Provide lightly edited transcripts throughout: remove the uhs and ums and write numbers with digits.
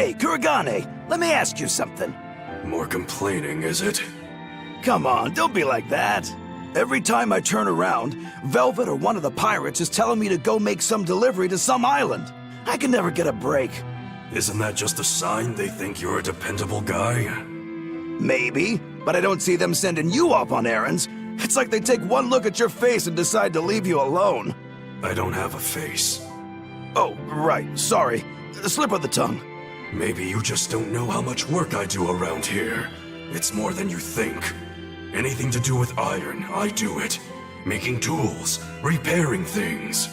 Hey, Kuragane, let me ask you something. More complaining, is it? Come on, don't be like that. Every time I turn around, Velvet or one of the pirates is telling me to go make some delivery to some island. I can never get a break. Isn't that just a sign they think you're a dependable guy? Maybe, but I don't see them sending you off on errands. It's like they take one look at your face and decide to leave you alone. I don't have a face. Oh, right, sorry. Slip of the tongue. Maybe you just don't know how much work I do around here. It's more than you think. Anything to do with iron, I do it. Making tools, repairing things.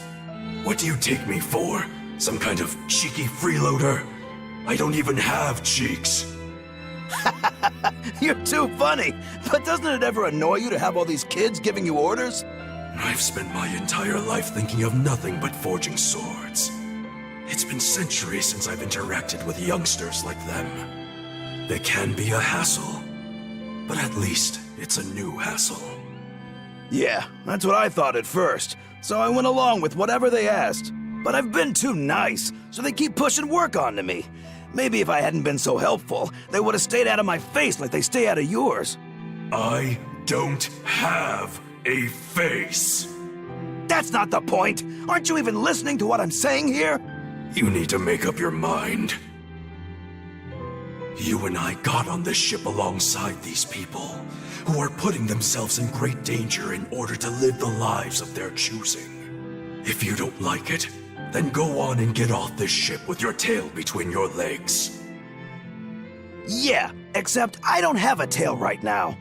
What do you take me for? Some kind of cheeky freeloader? I don't even have cheeks. You're too funny. But doesn't it ever annoy you to have all these kids giving you orders? I've spent my entire life thinking of nothing but forging swords. It's been centuries since I've interacted with youngsters like them. They can be a hassle, but at least it's a new hassle. Yeah, that's what I thought at first, so I went along with whatever they asked. But I've been too nice, so they keep pushing work onto me. Maybe if I hadn't been so helpful, they would have stayed out of my face like they stay out of yours. I don't have a face. That's not the point. Aren't you even listening to what I'm saying here? You need to make up your mind. You and I got on this ship alongside these people, who are putting themselves in great danger in order to live the lives of their choosing. If you don't like it, then go on and get off this ship with your tail between your legs. Yeah, except I don't have a tail right now.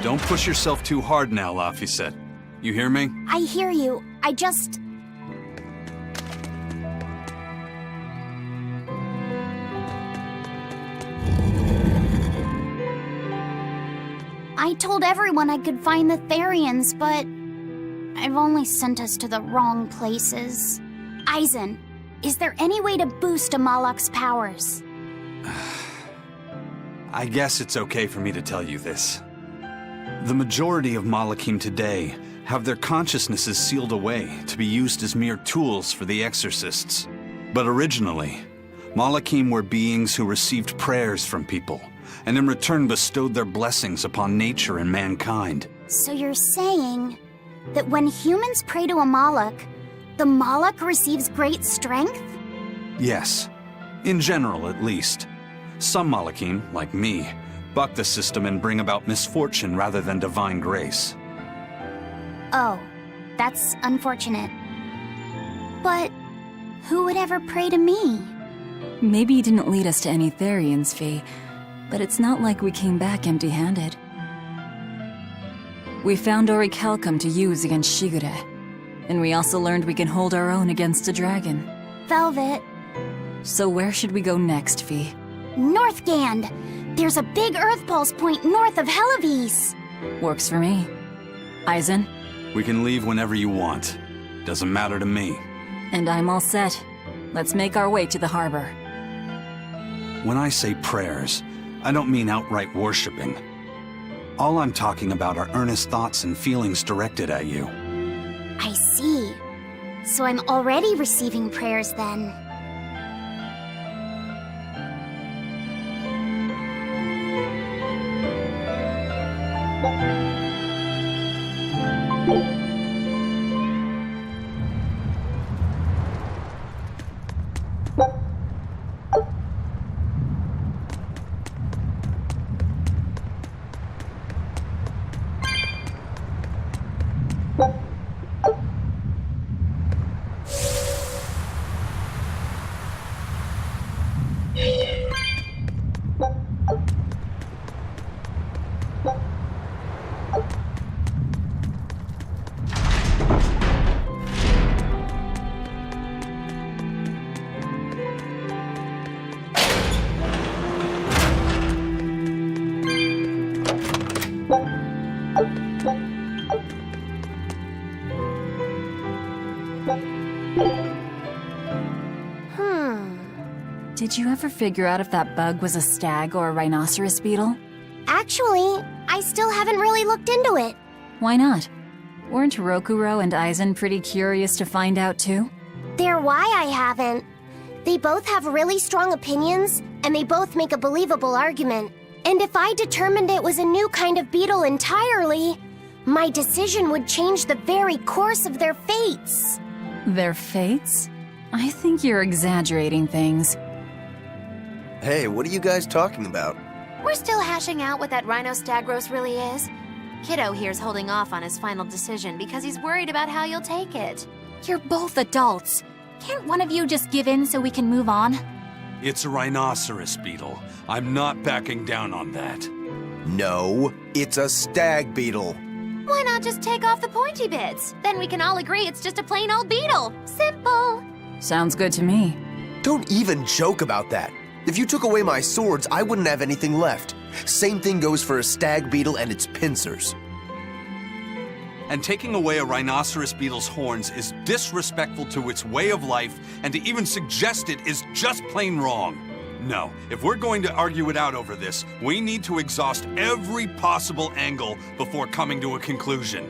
Don't push yourself too hard now, Laphicet. You hear me? I hear you. I told everyone I could find the Therians, but I've only sent us to the wrong places. Aizen, is there any way to boost Amalok's powers? I guess it's okay for me to tell you this. The majority of Malachim today have their consciousnesses sealed away to be used as mere tools for the exorcists. But originally, Malachim were beings who received prayers from people, and in return bestowed their blessings upon nature and mankind. So you're saying that when humans pray to a Malak, the Malak receives great strength? Yes, in general at least. Some Malachim, like me, buck the system and bring about misfortune rather than divine grace. Oh, that's unfortunate. But who would ever pray to me? Maybe you didn't lead us to any Therians, Fee, but it's not like we came back empty-handed. We found orichalcum to use against Shigure, and we also learned we can hold our own against a dragon. Velvet. So where should we go next, Fee? Northgand! There's a big Earth Pulse point north of Helavis! Works for me. Aizen? We can leave whenever you want. Doesn't matter to me. And I'm all set. Let's make our way to the harbor. When I say prayers, I don't mean outright worshipping. All I'm talking about are earnest thoughts and feelings directed at you. I see. So I'm already receiving prayers then. Did you ever figure out if that bug was a stag or a rhinoceros beetle? Actually, I still haven't really looked into it. Why not? Weren't Rokuro and Aizen pretty curious to find out too? They're why I haven't. They both have really strong opinions, and they both make a believable argument. And if I determined it was a new kind of beetle entirely, my decision would change the very course of their fates. Their fates? I think you're exaggerating things. Hey, what are you guys talking about? We're still hashing out what that Rhinostagros really is. Kiddo here's holding off on his final decision because he's worried about how you'll take it. You're both adults. Can't one of you just give in so we can move on? It's a rhinoceros beetle. I'm not backing down on that. No, it's a stag beetle. Why not just take off the pointy bits? Then we can all agree it's just a plain old beetle. Simple. Sounds good to me. Don't even joke about that. If you took away my swords, I wouldn't have anything left. Same thing goes for a stag beetle and its pincers. And taking away a rhinoceros beetle's horns is disrespectful to its way of life, and to even suggest it is just plain wrong. No, if we're going to argue it out over this, we need to exhaust every possible angle before coming to a conclusion.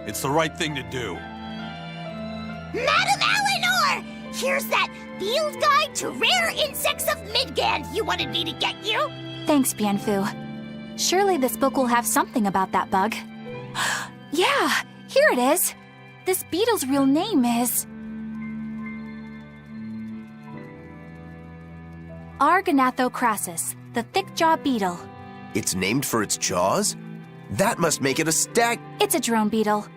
It's the right thing to do. Madam Eleanor! Here's that Field Guide to Rare Insects of Midgand you wanted me to get you! Thanks, Bienfu. Surely this book will have something about that bug. Yeah, here it is. This beetle's real name is... Argonathocrassus, the thick-jawed beetle. It's named for its jaws? That must make it a stag... It's a drone beetle.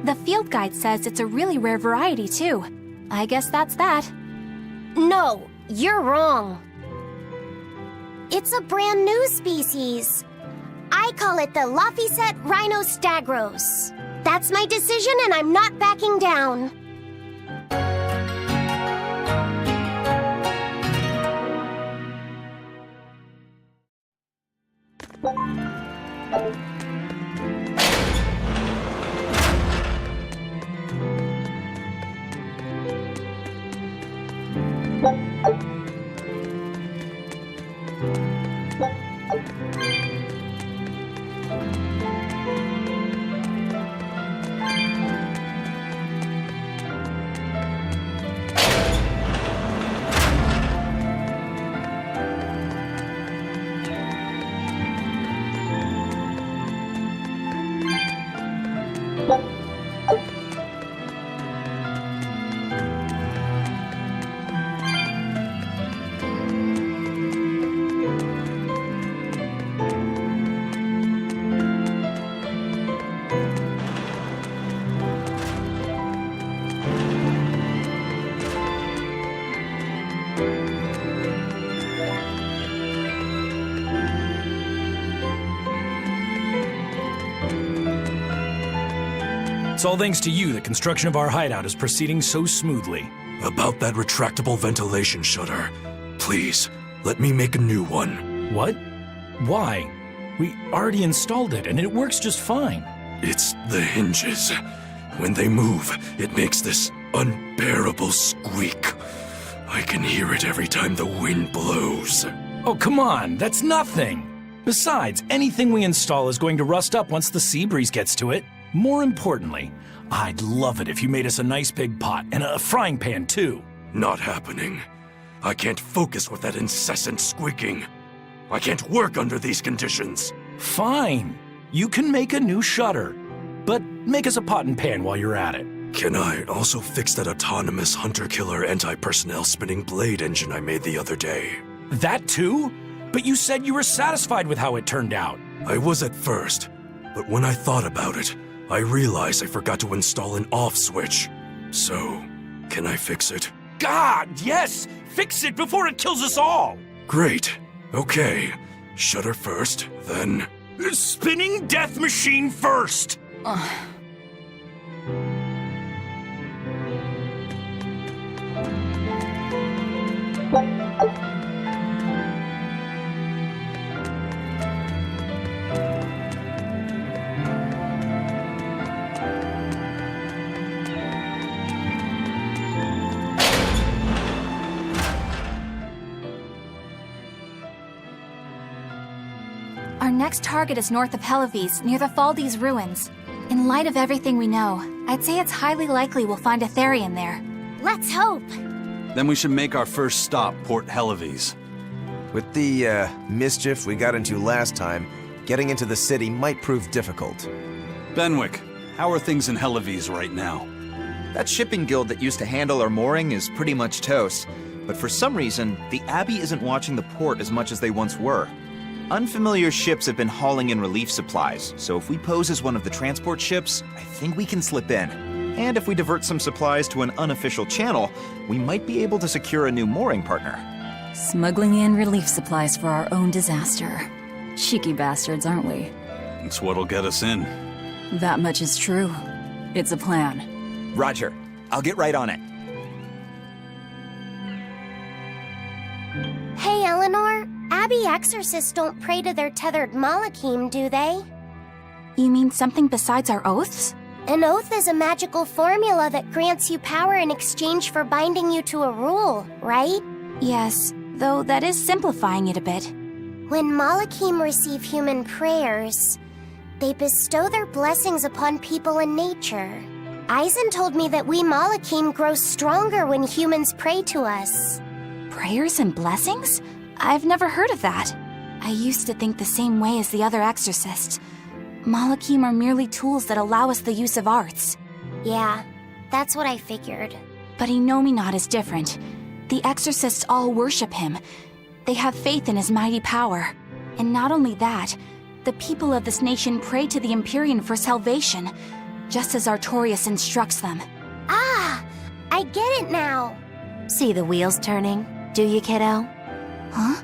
The field guide says it's a really rare variety, too. I guess that's that. No, you're wrong. It's a brand new species. I call it the Laphicet Rhinostagros. That's my decision, and I'm not backing down. It's all thanks to you that construction of our hideout is proceeding so smoothly. About that retractable ventilation shutter, please, let me make a new one. What? Why? We already installed it, and it works just fine. It's the hinges. When they move, it makes this unbearable squeak. I can hear it every time the wind blows. Oh, come on, that's nothing. Besides, anything we install is going to rust up once the sea breeze gets to it. More importantly, I'd love it if you made us a nice big pot and a frying pan, too. Not happening. I can't focus with that incessant squeaking. I can't work under these conditions. Fine. You can make a new shutter. But make us a pot and pan while you're at it. Can I also fix that autonomous hunter-killer anti-personnel spinning blade engine I made the other day? That too? But you said you were satisfied with how it turned out. I was at first, but when I thought about it, I realized I forgot to install an off switch. So, can I fix it? God, yes! Fix it before it kills us all! Great. Okay. Shutter first, then... Spinning death machine first! Our next target is north of Helives, near the Faldes ruins. In light of everything we know, I'd say it's highly likely we'll find a Therian there. Let's hope. Then we should make our first stop, Port Helives. With the mischief we got into last time, getting into the city might prove difficult. Benwick, how are things in Helives right now? That shipping guild that used to handle our mooring is pretty much toast. But for some reason, the Abbey isn't watching the port as much as they once were. Unfamiliar ships have been hauling in relief supplies, so if we pose as one of the transport ships, I think we can slip in. And if we divert some supplies to an unofficial channel, we might be able to secure a new mooring partner. Smuggling in relief supplies for our own disaster. Cheeky bastards, aren't we? It's what'll get us in. That much is true. It's a plan. Roger. I'll get right on it. Hey, Eleanor. Abbey exorcists don't pray to their tethered Malachim, do they? You mean something besides our oaths? An oath is a magical formula that grants you power in exchange for binding you to a rule, right? Yes, though that is simplifying it a bit. When Malachim receive human prayers, they bestow their blessings upon people and nature. Eisen told me that we Malachim grow stronger when humans pray to us. Prayers and blessings? I've never heard of that. I used to think the same way as the other exorcists. Malachim are merely tools that allow us the use of arts. Yeah, that's what I figured. But Inominat is different. The exorcists all worship him. They have faith in his mighty power. And not only that, the people of this nation pray to the Empyrean for salvation, just as Artorias instructs them. Ah, I get it now. See the wheels turning, do you, kiddo? Huh?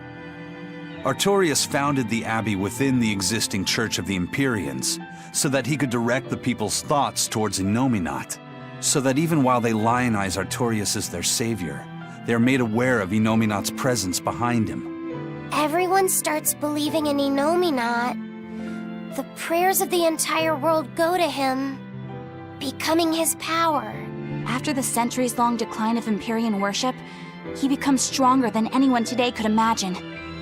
Artorias founded the Abbey within the existing Church of the Empyreans, so that he could direct the people's thoughts towards Innominat, so that even while they lionize Artorias as their savior, they are made aware of Innominat's presence behind him. Everyone starts believing in Innominat. The prayers of the entire world go to him, becoming his power. After the centuries-long decline of Empyrean worship, he becomes stronger than anyone today could imagine.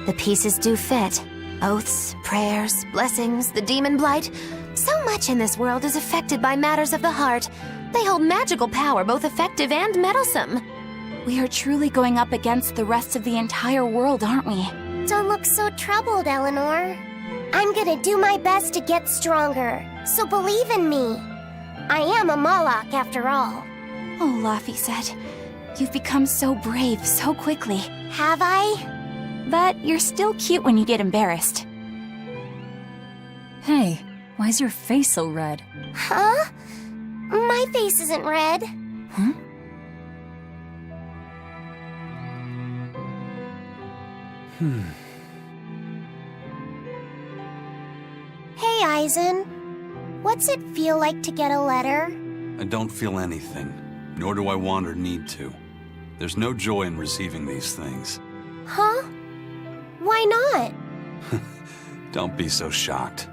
The pieces do fit. Oaths, prayers, blessings, the demon blight. So much in this world is affected by matters of the heart. They hold magical power, both effective and meddlesome. We are truly going up against the rest of the entire world, aren't we? Don't look so troubled, Eleanor. I'm gonna do my best to get stronger, so believe in me. I am a Malak after all. Oh, Laphicet, you've become so brave so quickly. Have I? But you're still cute when you get embarrassed. Hey, why is your face so red? Huh? My face isn't red. Huh? Hey, Eisen. What's it feel like to get a letter? I don't feel anything, nor do I want or need to. There's no joy in receiving these things. Huh? Why not? Don't be so shocked.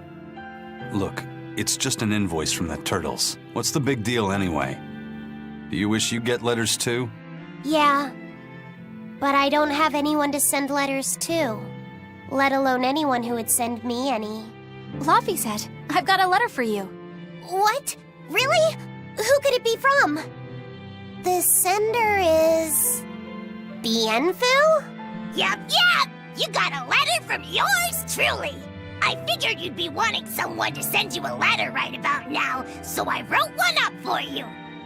Look, it's just an invoice from the turtles. What's the big deal anyway? Do you wish you get letters too? Yeah. But I don't have anyone to send letters to. Let alone anyone who would send me any. Laphicet, I've got a letter for you. What? Really? Who could it be from? The sender is... Bienfu? Yup. You got a letter from yours truly. I figured you'd be wanting someone to send you a letter right about now, so I wrote one up for you.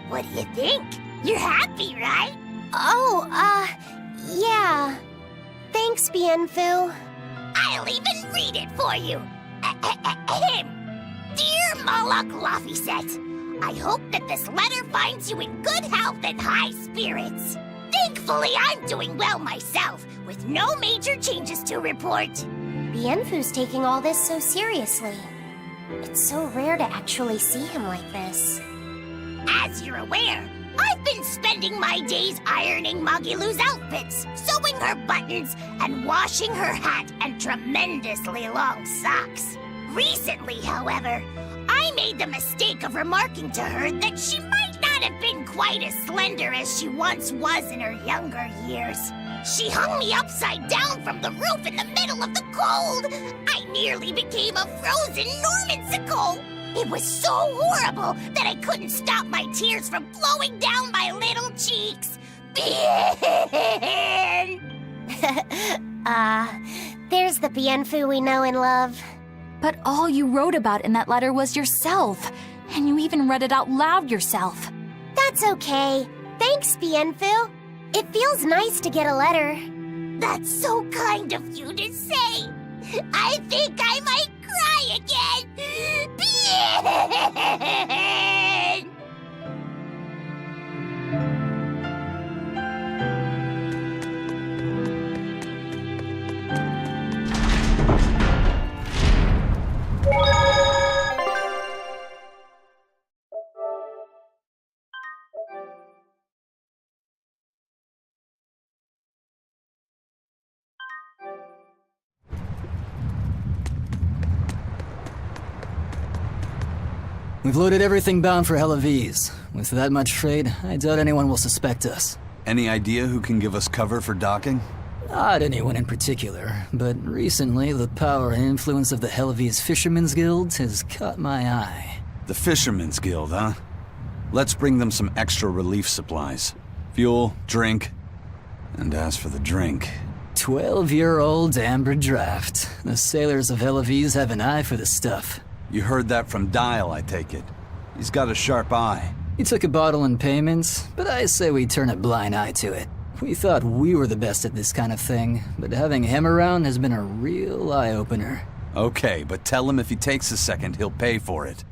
What do you think? You're happy, right? Oh, yeah. Thanks, Bienfu. I'll even read it for you. Dear Malak Laphicet, I hope that this letter finds you in good health and high spirits. Thankfully, I'm doing well myself, with no major changes to report. Bienfu's taking all this so seriously. It's so rare to actually see him like this. As you're aware, I've been spending my days ironing Magilu's outfits, sewing her buttons, and washing her hat and tremendously long socks. Recently, however, I made the mistake of remarking to her that she might not have been quite as slender as she once was in her younger years. She hung me upside down from the roof in the middle of the cold. I nearly became a frozen Normansicle. It was so horrible that I couldn't stop my tears from flowing down my little cheeks. There's the Bienfu we know and love. But all you wrote about in that letter was yourself. And you even read it out loud yourself. That's okay. Thanks, Bienfu. It feels nice to get a letter. That's so kind of you to say. I think I might cry again. We've loaded everything bound for Helaviz. With that much trade, I doubt anyone will suspect us. Any idea who can give us cover for docking? Not anyone in particular, but recently the power and influence of the Helaviz Fishermen's Guild has caught my eye. The Fishermen's Guild, huh? Let's bring them some extra relief supplies. Fuel, drink. And as for the drink... 12-year-old amber draft. The sailors of Helaviz have an eye for the stuff. You heard that from Dial, I take it. He's got a sharp eye. He took a bottle in payments, but I say we turn a blind eye to it. We thought we were the best at this kind of thing, but having him around has been a real eye-opener. Okay, but tell him if he takes a second, he'll pay for it.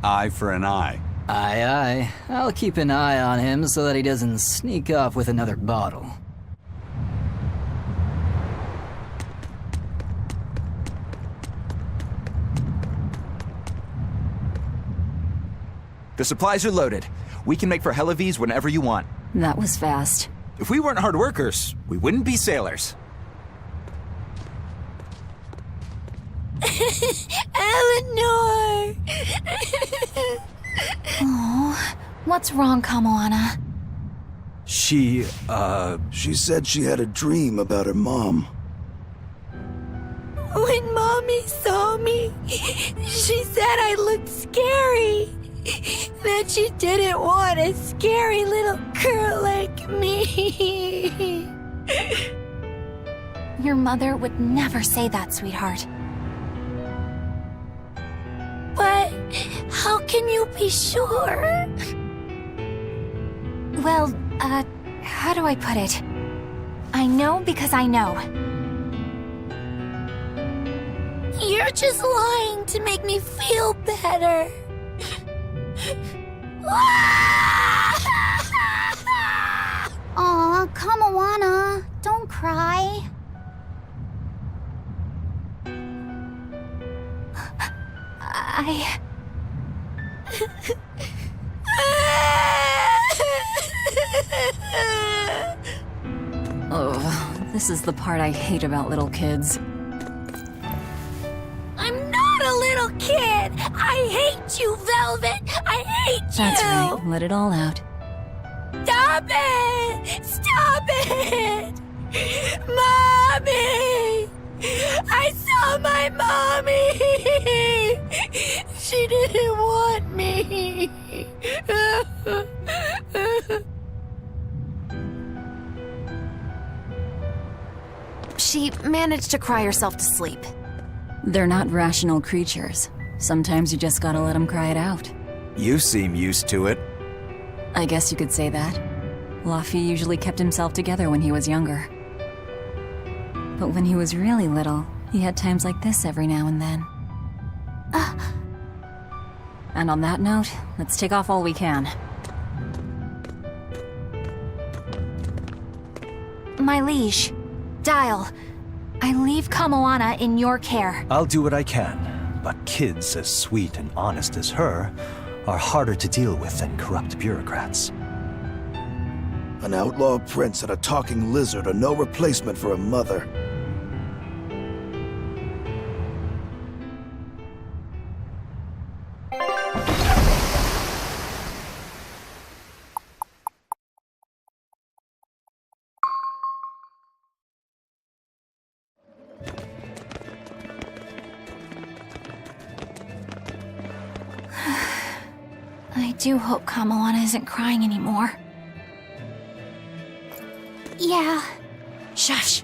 Eye for an eye. Aye. I'll keep an eye on him so that he doesn't sneak off with another bottle. The supplies are loaded. We can make for Helavies whenever you want. That was fast. If we weren't hard workers, we wouldn't be sailors. Eleanor! Oh, what's wrong, Kamoana? She said she had a dream about her mom. When Mommy saw me, she said I looked scary. That she didn't want a scary little girl like me. Your mother would never say that, sweetheart. But how can you be sure? Well, how do I put it? I know because I know. You're just lying to make me feel better. Aw, Kamoana, don't cry. Oh, this is the part I hate about little kids. I'm not a little kid! I hate you, Velvet! I hate you! That's right, let it all out. Stop it! Stop it! Mommy! I saw my mommy! She didn't want me! She managed to cry herself to sleep. They're not rational creatures. Sometimes you just gotta let them cry it out. You seem used to it. I guess you could say that. Luffy usually kept himself together when he was younger. But when he was really little, he had times like this every now and then. And on that note, let's take off all we can. My liege, Dial, I leave Kamoana in your care. I'll do what I can, but kids as sweet and honest as her are harder to deal with than corrupt bureaucrats. An outlaw prince and a talking lizard are no replacement for a mother. I do hope Kamoana isn't crying anymore. Yeah. Shush.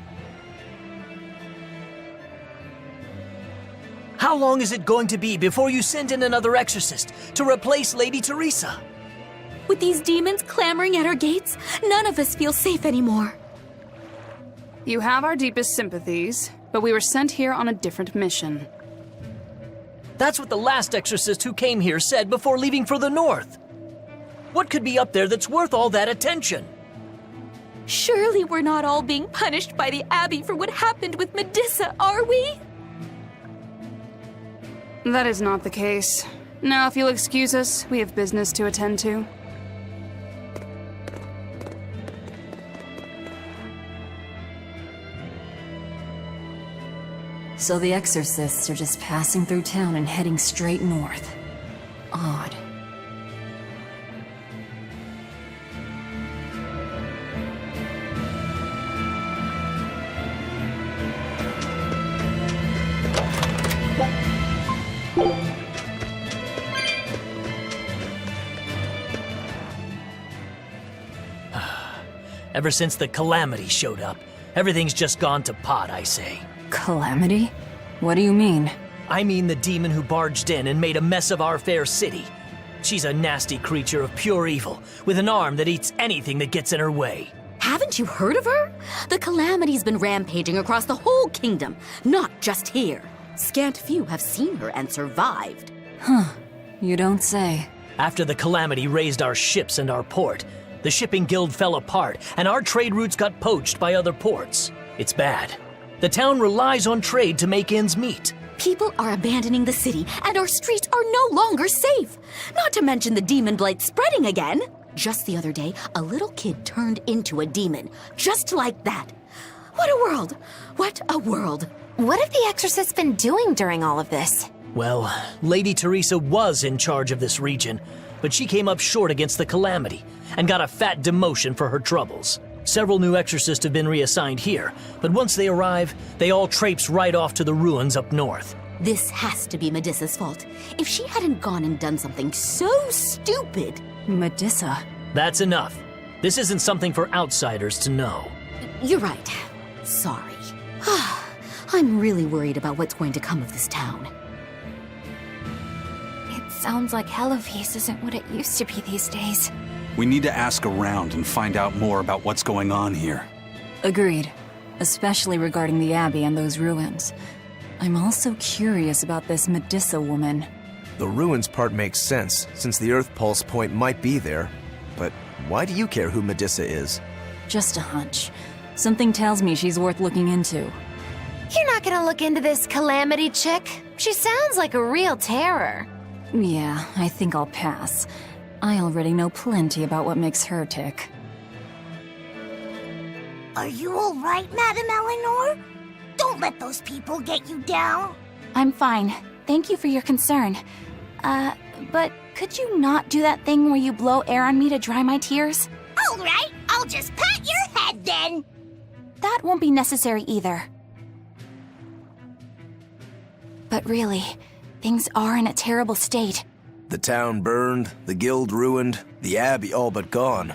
How long is it going to be before you send in another exorcist to replace Lady Teresa? With these demons clamoring at our gates, none of us feel safe anymore. You have our deepest sympathies, but we were sent here on a different mission. That's what the last exorcist who came here said before leaving for the north. What could be up there that's worth all that attention? Surely we're not all being punished by the Abbey for what happened with Medusa, are we? That is not the case. Now, if you'll excuse us, we have business to attend to. So the exorcists are just passing through town and heading straight north. Odd. Ever since the Calamity showed up, everything's just gone to pot, I say. Calamity? What do you mean? I mean the demon who barged in and made a mess of our fair city. She's a nasty creature of pure evil, with an arm that eats anything that gets in her way. Haven't you heard of her? The Calamity's been rampaging across the whole kingdom, not just here. Scant few have seen her and survived. Huh. You don't say. After the Calamity raised our ships and our port, the shipping guild fell apart, and our trade routes got poached by other ports. It's bad. The town relies on trade to make ends meet. People are abandoning the city, and our streets are no longer safe. Not to mention the demon blight spreading again. Just the other day, a little kid turned into a demon. Just like that. What a world! What a world! What have the exorcists been doing during all of this? Well, Lady Teresa was in charge of this region, but she came up short against the Calamity and got a fat demotion for her troubles. Several new exorcists have been reassigned here, but once they arrive, they all traipse right off to the ruins up north. This has to be Medissa's fault. If she hadn't gone and done something so stupid... Medissa? That's enough. This isn't something for outsiders to know. You're right. Sorry. I'm really worried about what's going to come of this town. It sounds like Hellofeast isn't what it used to be these days. We need to ask around and find out more about what's going on here. Agreed. Especially regarding the Abbey and those ruins. I'm also curious about this Medissa woman. The ruins part makes sense, since the Earth Pulse point might be there. But why do you care who Medissa is? Just a hunch. Something tells me she's worth looking into. You're not gonna look into this Calamity chick? She sounds like a real terror. Yeah, I think I'll pass. I already know plenty about what makes her tick. Are you all right, Madame Eleanor? Don't let those people get you down. I'm fine. Thank you for your concern. But could you not do that thing where you blow air on me to dry my tears? All right, I'll just pat your head then. That won't be necessary either. But really, things are in a terrible state. The town burned, the guild ruined, the abbey all but gone.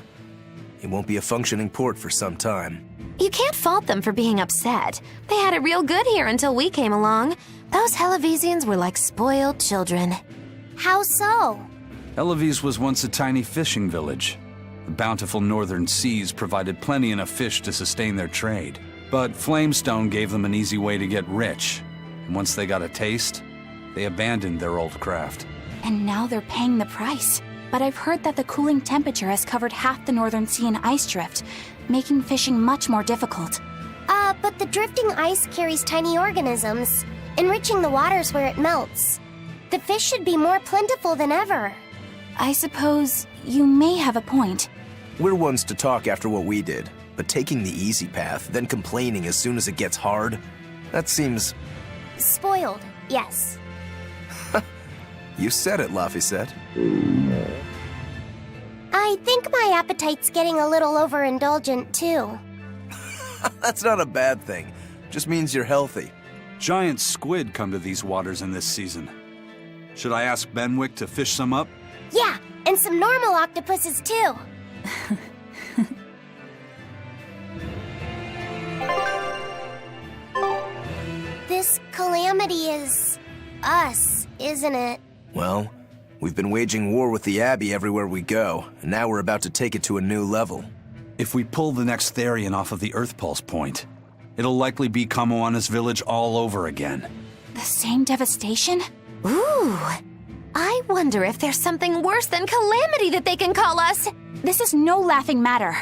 It won't be a functioning port for some time. You can't fault them for being upset. They had it real good here until we came along. Those Hellavesians were like spoiled children. How so? Eloise was once a tiny fishing village. The bountiful northern seas provided plenty enough fish to sustain their trade. But Flamestone gave them an easy way to get rich. And once they got a taste, they abandoned their old craft. And now they're paying the price. But I've heard that the cooling temperature has covered half the northern sea in ice drift, making fishing much more difficult. But the drifting ice carries tiny organisms, enriching the waters where it melts. The fish should be more plentiful than ever. I suppose you may have a point. We're ones to talk after what we did, but taking the easy path, then complaining as soon as it gets hard, that seems... Spoiled, yes. You said it, Laphicet. I think my appetite's getting a little overindulgent, too. That's not a bad thing. Just means you're healthy. Giant squid come to these waters in this season. Should I ask Benwick to fish some up? Yeah, and some normal octopuses, too. This calamity is... us, isn't it? Well, we've been waging war with the Abbey everywhere we go, and now we're about to take it to a new level. If we pull the next Therian off of the Earth Pulse point, it'll likely be Kamoana's village all over again. The same devastation? Ooh, I wonder if there's something worse than Calamity that they can call us. This is no laughing matter.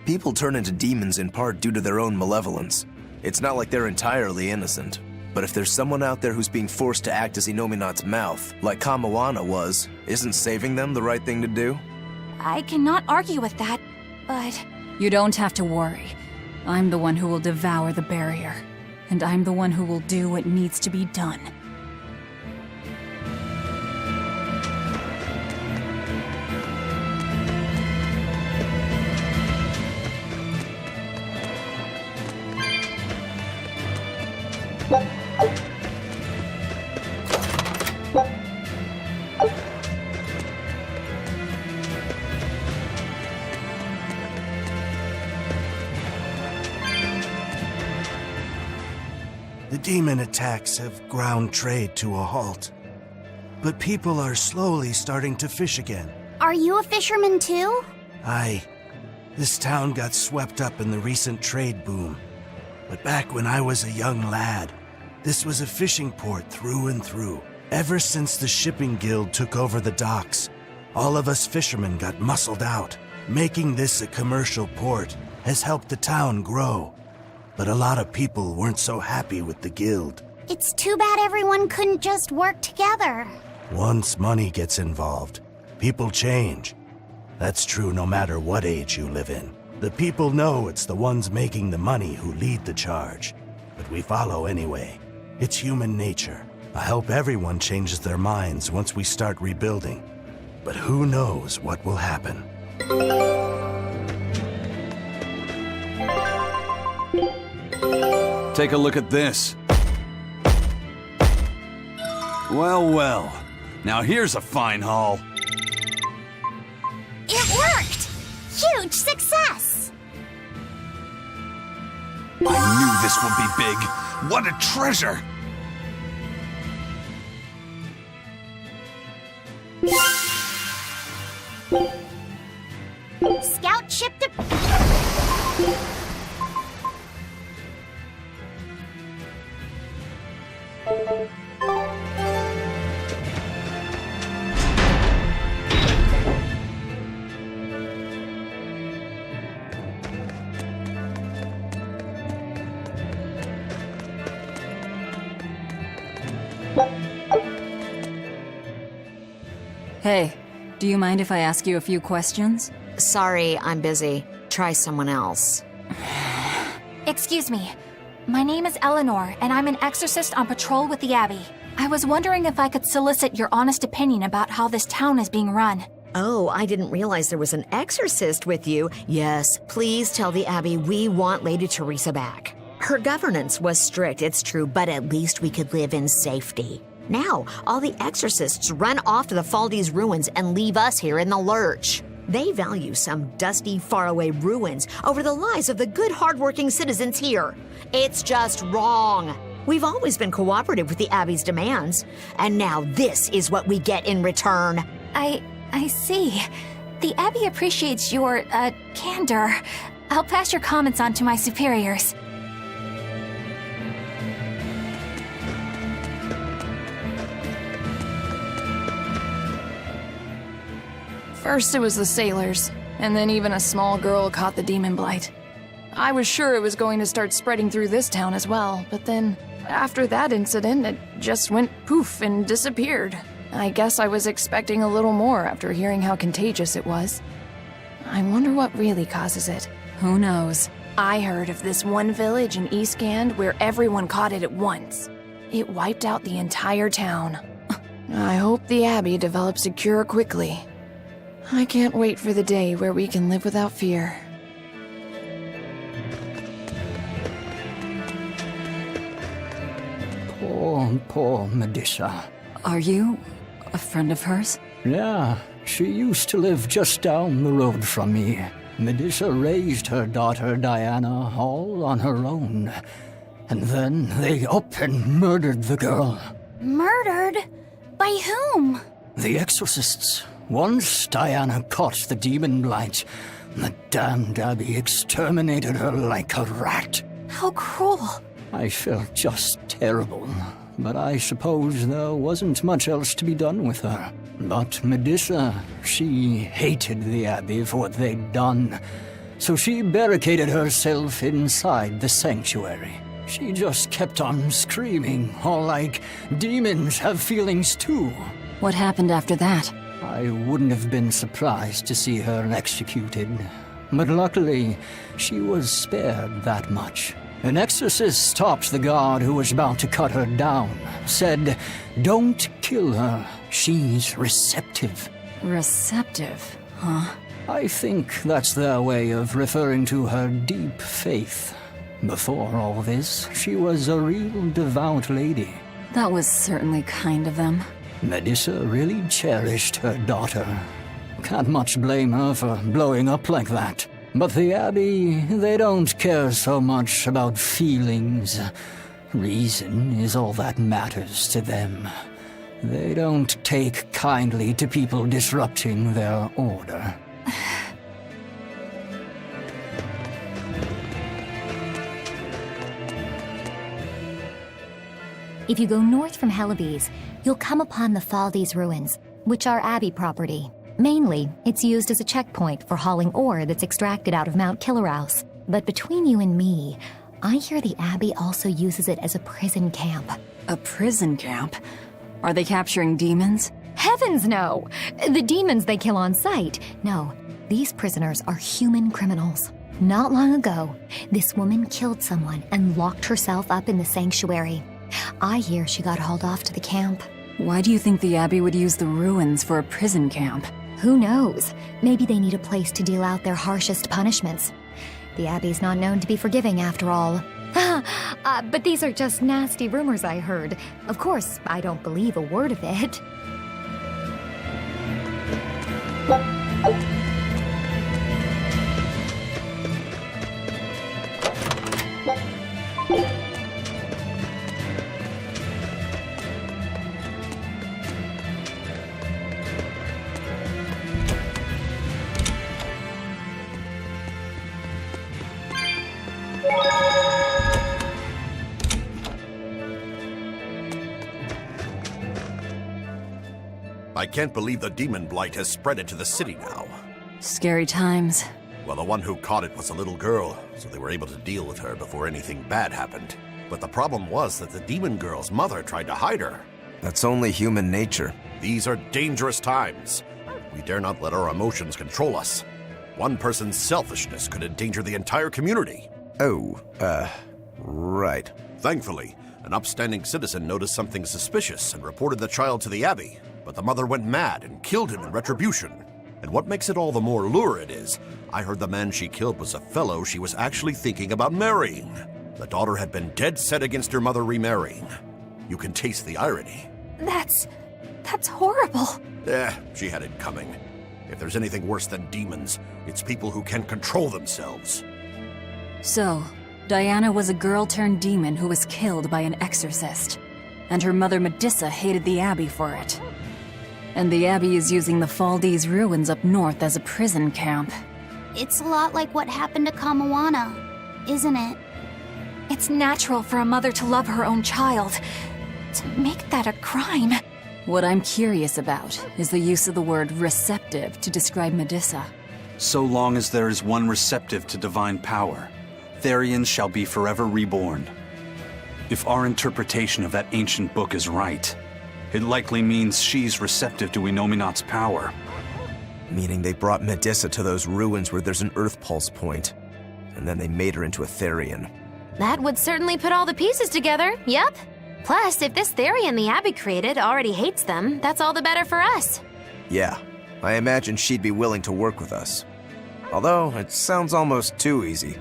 People turn into demons in part due to their own malevolence. It's not like they're entirely innocent. But if there's someone out there who's being forced to act as Inominat's mouth, like Kamoana was, isn't saving them the right thing to do? I cannot argue with that, but... You don't have to worry. I'm the one who will devour the barrier. And I'm the one who will do what needs to be done. The demon attacks have ground trade to a halt. But people are slowly starting to fish again. Are you a fisherman too? Aye. This town got swept up in the recent trade boom. But back when I was a young lad, this was a fishing port through and through. Ever since the shipping guild took over the docks, all of us fishermen got muscled out. Making this a commercial port has helped the town grow. But a lot of people weren't so happy with the guild. It's too bad everyone couldn't just work together. Once money gets involved, people change. That's true no matter what age you live in. The people know it's the ones making the money who lead the charge. But we follow anyway. It's human nature. I hope everyone changes their minds once we start rebuilding. But who knows what will happen. Take a look at this. Well, well. Now here's a fine haul. It worked! Huge success! I knew this would be big. What a treasure! Scout ship to... Hey, do you mind if I ask you a few questions? Sorry, I'm busy. Try someone else. Excuse me. My name is Eleanor, and I'm an exorcist on patrol with the Abbey. I was wondering if I could solicit your honest opinion about how this town is being run. Oh, I didn't realize there was an exorcist with you. Yes, please tell the Abbey we want Lady Teresa back. Her governance was strict, it's true, but at least we could live in safety. Now, all the exorcists run off to the Faldi's ruins and leave us here in the lurch. They value some dusty, faraway ruins over the lives of the good, hardworking citizens here. It's just wrong. We've always been cooperative with the Abbey's demands, and now this is what we get in return. I see. The Abbey appreciates your, candor. I'll pass your comments on to my superiors. First it was the sailors, and then even a small girl caught the demon blight. I was sure it was going to start spreading through this town as well, but then, after that incident, it just went poof and disappeared. I guess I was expecting a little more after hearing how contagious it was. I wonder what really causes it. Who knows? I heard of this one village in East Gand where everyone caught it at once. It wiped out the entire town. I hope the Abbey develops a cure quickly. I can't wait for the day where we can live without fear. Poor Medusa. Are you a friend of hers? Yeah, she used to live just down the road from me. Medusa raised her daughter Diana all on her own. And then they up and murdered the girl. Murdered? By whom? The exorcists. Once Diana caught the demon blight, the damned Abbey exterminated her like a rat. How cruel. I felt just terrible, but I suppose there wasn't much else to be done with her. But Medusa, she hated the Abbey for what they'd done, so she barricaded herself inside the sanctuary. She just kept on screaming, all like, demons have feelings too. What happened after that? I wouldn't have been surprised to see her executed, but luckily, she was spared that much. An exorcist stopped the guard who was about to cut her down, said, "Don't kill her, she's receptive." Receptive, huh? I think that's their way of referring to her deep faith. Before all this, she was a real devout lady. That was certainly kind of them. Medusa really cherished her daughter. Can't much blame her for blowing up like that. But the Abbey, they don't care so much about feelings. Reason is all that matters to them. They don't take kindly to people disrupting their order. If you go north from Helibes, you'll come upon the Faldi's ruins, which are Abbey property. Mainly, it's used as a checkpoint for hauling ore that's extracted out of Mount Killerhouse. But between you and me, I hear the Abbey also uses it as a prison camp. A prison camp? Are they capturing demons? Heavens no! The demons they kill on sight. No, these prisoners are human criminals. Not long ago, this woman killed someone and locked herself up in the sanctuary. I hear she got hauled off to the camp. Why do you think the Abbey would use the ruins for a prison camp? Who knows? Maybe they need a place to deal out their harshest punishments. The Abbey's not known to be forgiving after all. But these are just nasty rumors I heard. Of course, I don't believe a word of it. I can't believe the demon blight has spread into the city now. Scary times. Well, the one who caught it was a little girl, so they were able to deal with her before anything bad happened. But the problem was that the demon girl's mother tried to hide her. That's only human nature. These are dangerous times. We dare not let our emotions control us. One person's selfishness could endanger the entire community. Oh, right. Thankfully, an upstanding citizen noticed something suspicious and reported the child to the Abbey, but the mother went mad and killed him in retribution. And what makes it all the more lurid is, I heard the man she killed was a fellow she was actually thinking about marrying. The daughter had been dead set against her mother remarrying. You can taste the irony. That's horrible. She had it coming. If there's anything worse than demons, it's people who can't control themselves. So, Diana was a girl-turned-demon who was killed by an exorcist. And her mother Medissa hated the Abbey for it. And the Abbey is using the Faldi's ruins up north as a prison camp. It's a lot like what happened to Kamawana, isn't it? It's natural for a mother to love her own child. To make that a crime. What I'm curious about is the use of the word receptive to describe Medissa. So long as there is one receptive to divine power, Therians shall be forever reborn. If our interpretation of that ancient book is right, it likely means she's receptive to Inominat's power. Meaning they brought Medissa to those ruins where there's an Earth Pulse point, and then they made her into a Therian. That would certainly put all the pieces together, yep. Plus, if this Therian the Abbey created already hates them, that's all the better for us. Yeah, I imagine she'd be willing to work with us. Although, it sounds almost too easy.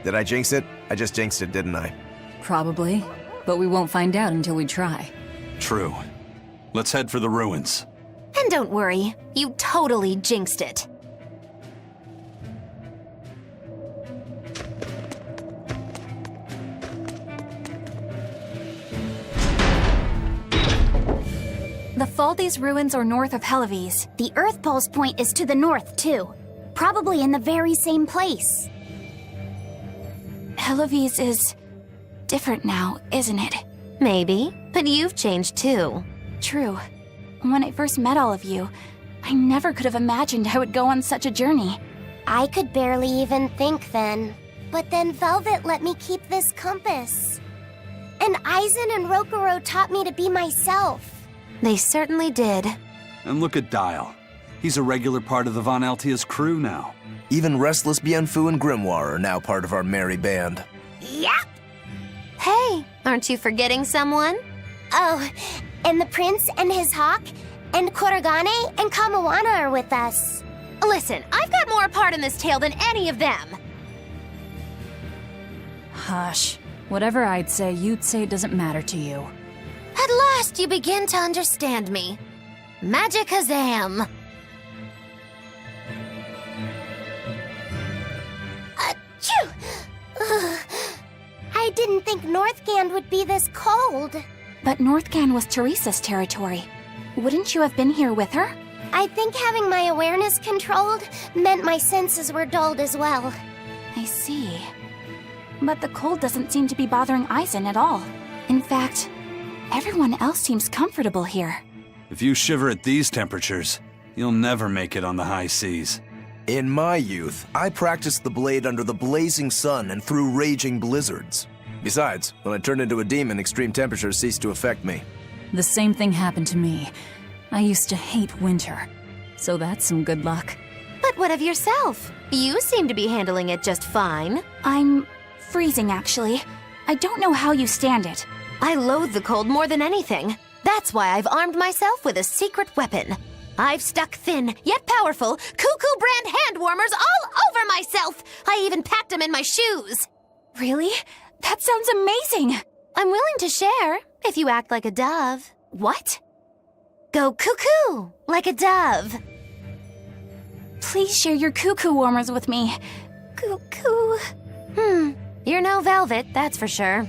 Did I jinx it? I just jinxed it, didn't I? Probably, but we won't find out until we try. True. Let's head for the ruins. And don't worry, you totally jinxed it. The Faldi's ruins are north of Helives. The Earth Pulse point is to the north, too. Probably in the very same place. Helives is different now, isn't it? Maybe, but you've changed too. True. When I first met all of you, I never could have imagined I would go on such a journey. I could barely even think then. But then Velvet let me keep this compass. And Aizen and Rokuro taught me to be myself. They certainly did. And look at Dial. He's a regular part of the Von Altia's crew now. Even Restless Bienfu and Grimoire are now part of our merry band. Yep. Hey, aren't you forgetting someone? Oh, and the prince and his hawk, and Kurogane and Kamawana are with us. Listen, I've got more part in this tale than any of them. Hush. Whatever I'd say, you'd say it doesn't matter to you. At last you begin to understand me. Magicazam! Achoo! I didn't think Northgand would be this cold. But Northgand was Teresa's territory. Wouldn't you have been here with her? I think having my awareness controlled meant my senses were dulled as well. I see. But the cold doesn't seem to be bothering Aizen at all. In fact, everyone else seems comfortable here. If you shiver at these temperatures, you'll never make it on the high seas. In my youth, I practiced the blade under the blazing sun and through raging blizzards. Besides, when I turned into a demon, extreme temperatures ceased to affect me. The same thing happened to me. I used to hate winter. So that's some good luck. But what of yourself? You seem to be handling it just fine. I'm freezing, actually. I don't know how you stand it. I loathe the cold more than anything. That's why I've armed myself with a secret weapon. I've stuck thin, yet powerful, Cuckoo brand hand warmers all over myself. I even packed them in my shoes. Really? That sounds amazing. I'm willing to share, if you act like a dove. What? Go cuckoo, like a dove. Please share your cuckoo warmers with me. Cuckoo. You're no velvet, that's for sure.